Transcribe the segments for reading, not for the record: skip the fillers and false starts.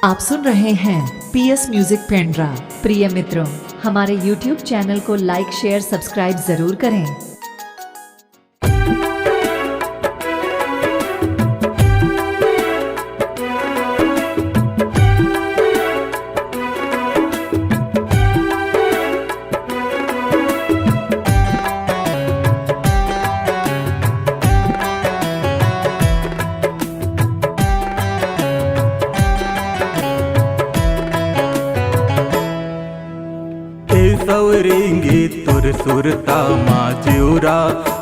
आप सुन रहे हैं पीएस म्यूजिक पेंड्रा। प्रिय मित्रों, हमारे YouTube चैनल को लाइक शेयर सब्सक्राइब जरूर करें। सवरेंगे तुर सुरता माजूरा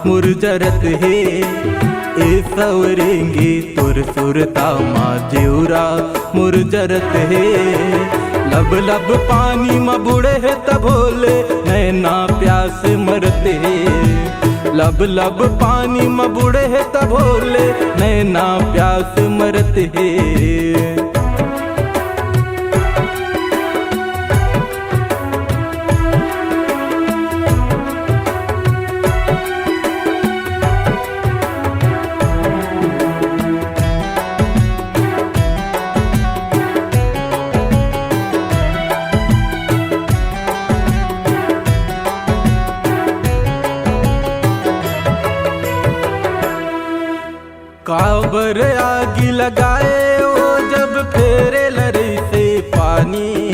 मुरजरत है। ए सवरेंगे तुर सुरता माजूरा मुरजरत है। लब लब पानी में बुड़े है तभोले नैना प्यास मरते है। लब लब पानी में बुड़े है तभोले नैना प्यास मरते है। काबर आगी लगाए वो जब फेरे लरी से पानी।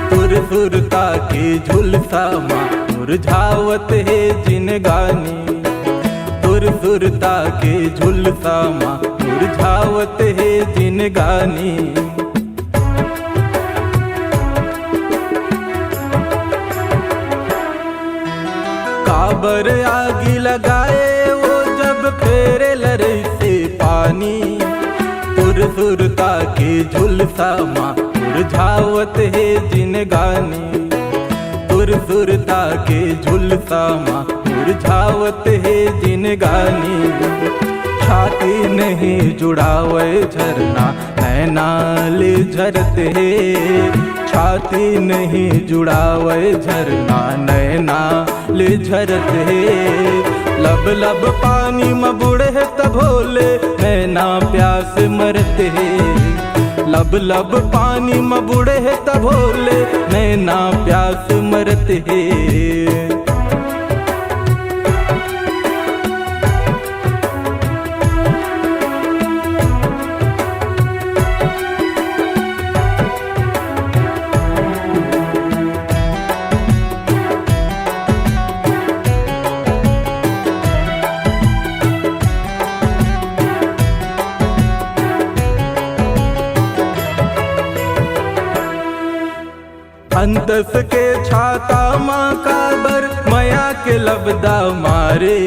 तुर सुरता के झुलसा माँ मुरझावत है जिनगानी। तुर सुरता के झुलसा माँ मुरझावत है जिनगानी। काबर आगी लगाए वो जब फेरे लरी पानी। तुर सुरता के झुलसा माँ मुरझावत है जिनगानी। तुर सुरता के झुलसा माँ मुरझावत है जिनगानी। छाती नहीं जुड़ावे झरना नैना ले झरते है। छाती नहीं जुड़ावे झरना नैना ले झरते है। लब लब पानी में बुड़े है तभोले नैना प्यास मरते है। लब लब पानी में बुड़े है तभोले नैना प्यास मरते है। अंतस के छाता माँ काबर मया के लबदा मारे।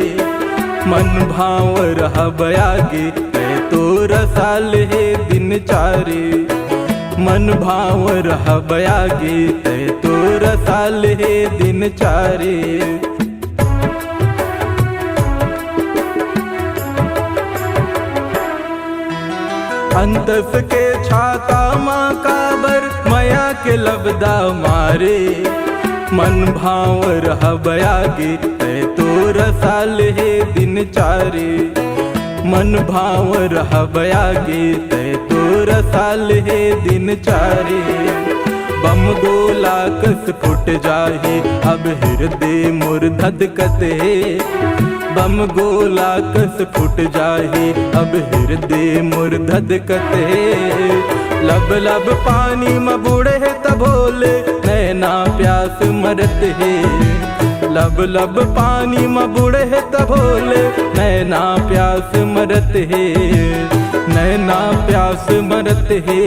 मन भाव रहा बयागे मैं तो रसाल है दिन चारे। मन भाव रहा बयागे तै तो रसाल है दिन चारे। अंतस के छाता माँ काबर मया के लबदा मारे। मन भाव रहा बयागे तै तो रसाल है दिन चारे। मन भाव रहा बयागे तै तो रसाल है दिन चारे। बम गोला कस फुट जाहे अब हृदय मोर धधकते। बम गोला कस फुट जाहे अब हृदय मोर धधकते। लब लब पानी में बुड़े है तभोले नैना प्यास मरते है। लब लब पानी में बुड़े है तभोले नैना प्यास मरते है। नैना प्यास मरते है।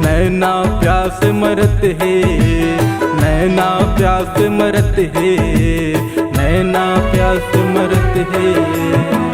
नैना प्यास मरते है। नैना प्यास मरते है। नैना प्यास मरते है।